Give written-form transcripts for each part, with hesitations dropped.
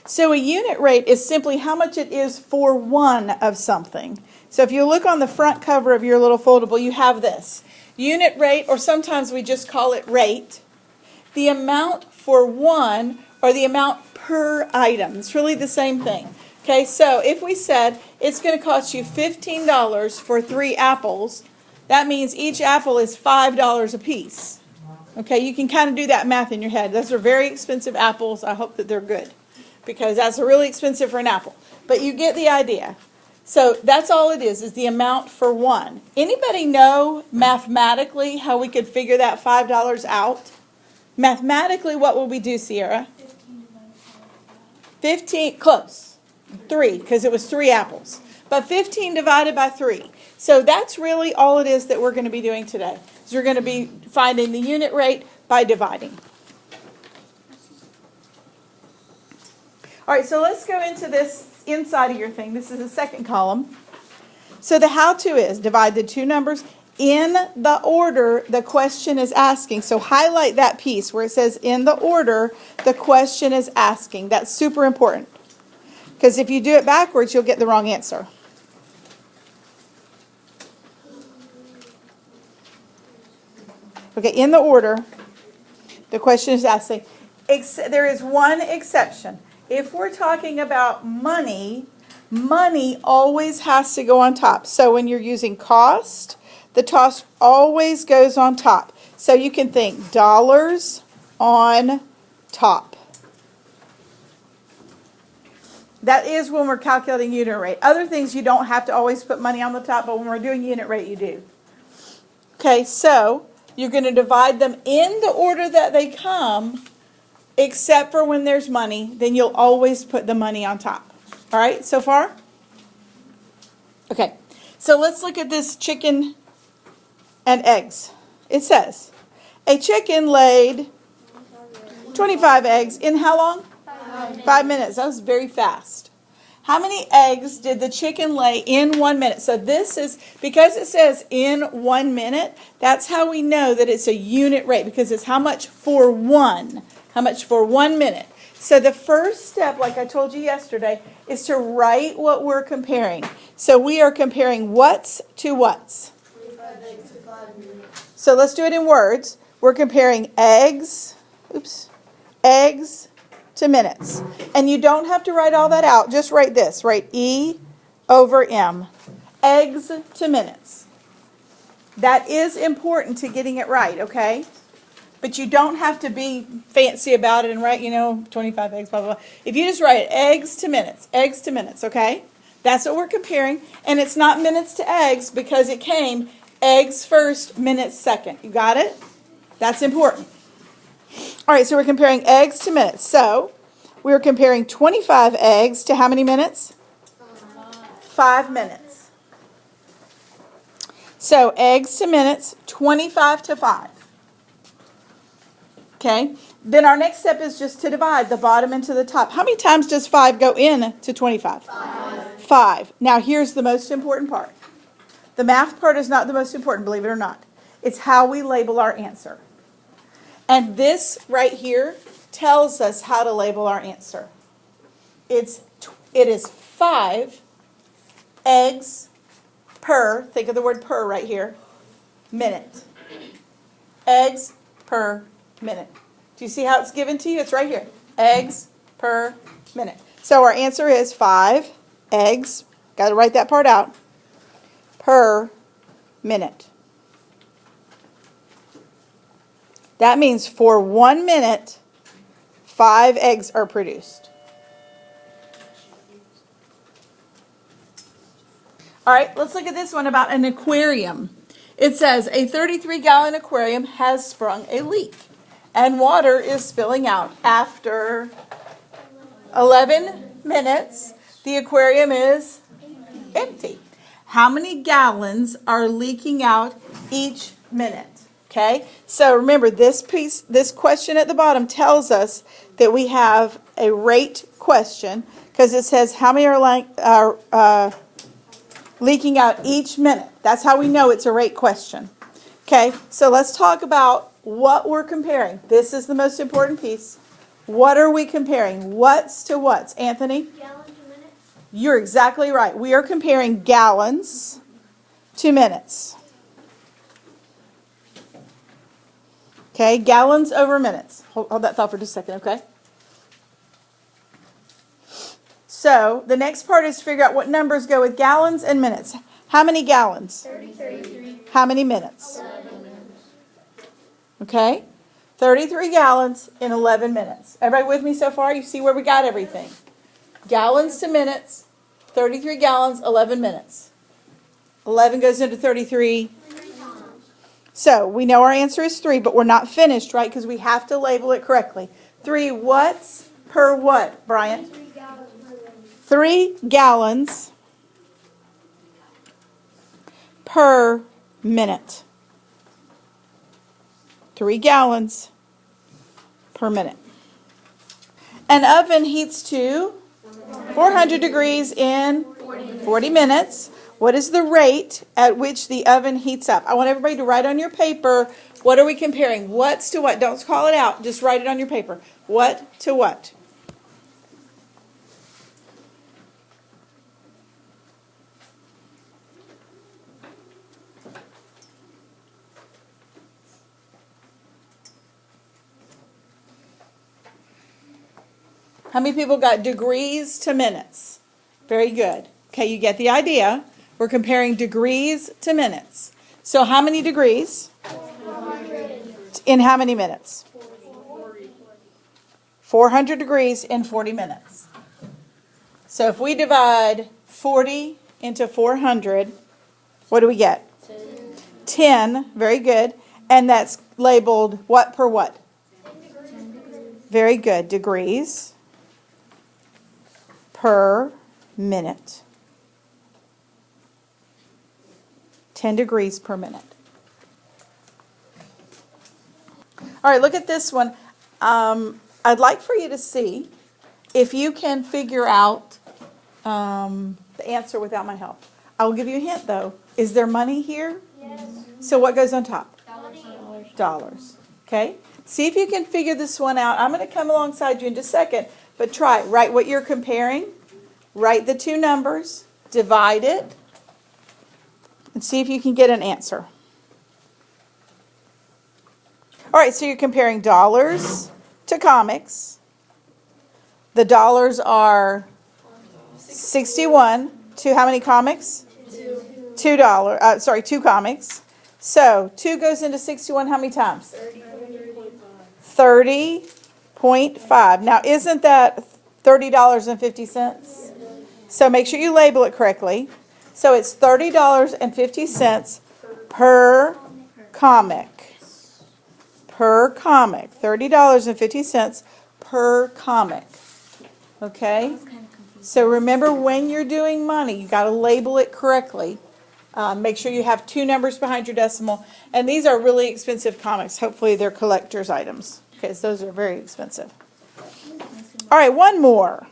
So a unit rate is simply how much it is for one of something. So if you look on the front cover of your little foldable, you have this. Unit rate, or sometimes we just call it rate, the amount for one or the amount per item. It's really the same thing. Okay, so if we said it's going to cost you $15 for 3 apples, that means each apple is $5 a piece. Okay, you can kind of do that math in your head. Those are very expensive apples. I hope that they're good, because that's really expensive for an apple. But you get the idea. So that's all it is the amount for one. Anybody know mathematically how we could figure that $5 out? Mathematically, what will we do, Sierra? 15, close. 3, because it was 3 apples. But 15 divided by 3. So that's really all it is that we're going to be doing today. So we're going to be finding the unit rate by dividing. All right, so let's go into this inside of your thing. This is the second column. So the how-to is divide the two numbers in the order the question is asking. So highlight that piece where it says in the order the question is asking. That's super important, because if you do it backwards, you'll get the wrong answer. Okay, in the order the question is asking. There is one exception. If we're talking about money, money always has to go on top. So when you're using cost, the cost always goes on top. So you can think dollars on top. That is when we're calculating unit rate. Other things you don't have to always put money on the top, but when we're doing unit rate, you do. Okay, so you're going to divide them in the order that they come, except for when there's money, then you'll always put the money on top. All right, so far? Okay, so let's look at this chicken and eggs. It says, a chicken laid 25 eggs in how long? 5 minutes. That was very fast. How many eggs did the chicken lay in 1 minute? So this is, because it says in 1 minute, that's how we know that it's a unit rate, because it's how much for one. How much for 1 minute. So the first step, like I told you yesterday, is to write what we're comparing. So we are comparing what's to what's. 25 eggs to 5 minutes. So let's do it in words. We're comparing eggs to minutes. And you don't have to write all that out. Just write this. Write E over M. Eggs to minutes. That is important to getting it right, okay? But you don't have to be fancy about it and write, 25 eggs, blah, blah, blah. If you just write eggs to minutes, okay? That's what we're comparing. And it's not minutes to eggs because it came eggs first, minutes second. You got it? That's important. All right, so we're comparing eggs to minutes. So we're comparing 25 eggs to how many minutes? 5 minutes. So eggs to minutes, 25 to 5. Okay, then our next step is just to divide the bottom into the top. How many times does 5 go in to 25? 5. Now here's the most important part. The math part is not the most important, believe it or not. It's how we label our answer. And this right here tells us how to label our answer. It is 5 eggs per, think of the word per right here, minute. Eggs per minute. Do you see how it's given to you? It's right here. Eggs per minute. So our answer is 5 eggs, got to write that part out, per minute. That means for 1 minute, 5 eggs are produced. All right, let's look at this one about an aquarium. It says a 33-gallon aquarium has sprung a leak, and water is spilling out. After 11 minutes, the aquarium is empty. How many gallons are leaking out each minute? Okay, so remember this question at the bottom tells us that we have a rate question, because it says how many are leaking out each minute. That's how we know it's a rate question. Okay, so let's talk about what we're comparing. This is the most important piece. What are we comparing? What's to what's? Anthony? Gallon to minutes. You're exactly right. We are comparing gallons to minutes. Okay, gallons over minutes. Hold that thought for just a second, okay? So the next part is to figure out what numbers go with gallons and minutes. How many gallons? 33. How many minutes? 11 minutes. Okay, 33 gallons in 11 minutes. Everybody with me so far? You see where we got everything. Gallons to minutes, 33 gallons, 11 minutes. 11 goes into 33. So we know our answer is 3, but we're not finished, right? Because we have to label it correctly. 3 what's per what, Bryant? 3 gallons per minute. 3 gallons per minute. 3 gallons per minute. An oven heats to 400 degrees in 40 minutes. What is the rate at which the oven heats up? I want everybody to write on your paper, what are we comparing? What's to what? Don't call it out. Just write it on your paper. What to what? How many people got degrees to minutes? Very good. Okay, you get the idea. We're comparing degrees to minutes. So how many degrees? 400. In how many minutes? 400 degrees in 40 minutes. So if we divide 40 into 400, what do we get? 10. Very good. And that's labeled what per what? Very good. Degrees per minute. 10 degrees per minute. All right, look at this one. I'd like for you to see if you can figure out the answer without my help. I will give you a hint, though. Is there money here? Yes. So what goes on top? Dollars. Dollars. Okay? See if you can figure this one out. I'm going to come alongside you in just a second, but try it. Write what you're comparing. Write the two numbers. Divide it. And see if you can get an answer. All right, so you're comparing dollars to comics. The dollars are 61 to how many comics? $2. Two comics. So 2 goes into 61 how many times? 30.5. Now, isn't that $30.50? So make sure you label it correctly. So it's $30.50 per comic. Per comic. $30.50 per comic. Okay? So remember, when you're doing money, you got to label it correctly. Make sure you have 2 numbers behind your decimal. And these are really expensive comics. Hopefully they're collector's items, because those are very expensive. All right, one more.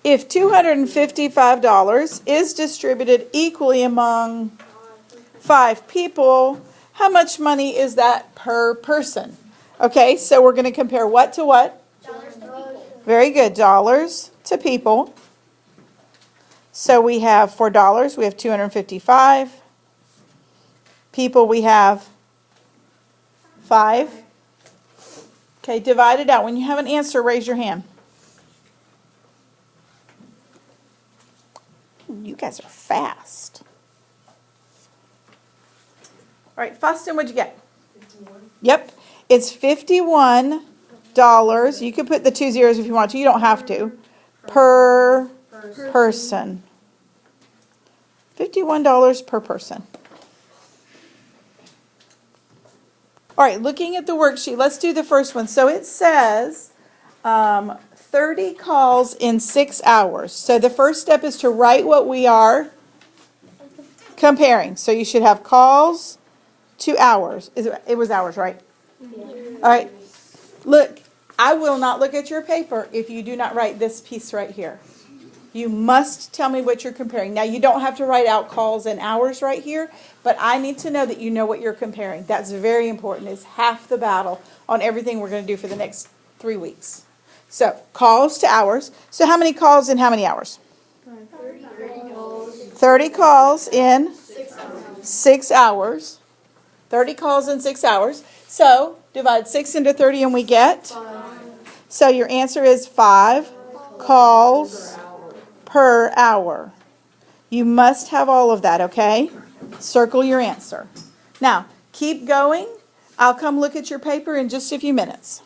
If $255 is distributed equally among 5 people, how much money is that per person? Okay, so we're going to compare what to what? Dollars to people. Very good. Dollars to people. So we have for dollars, we have 255. People, we have 5. Okay, divide it out. When you have an answer, raise your hand. You guys are fast. All right, Faustin, what'd you get? 51. Yep, it's $51. You could put the 2 zeros if you want to. You don't have to. Per person. $51 per person. All right, looking at the worksheet, let's do the first one. So it says 30 calls in 6 hours. So the first step is to write what we are comparing. So you should have calls to hours. It was hours, right? Yeah. All right. Look, I will not look at your paper if you do not write this piece right here. You must tell me what you're comparing. Now, you don't have to write out calls and hours right here, but I need to know that you know what you're comparing. That's very important. It's half the battle on everything we're going to do for the next 3 weeks. So, calls to hours. So, how many calls in how many hours? 30 calls in 6 hours. 30 calls in 6 hours. So, divide 6 into 30 and we get? So, your answer is 5 calls per hour. You must have all of that, okay? Circle your answer. Now, keep going. I'll come look at your paper in just a few minutes.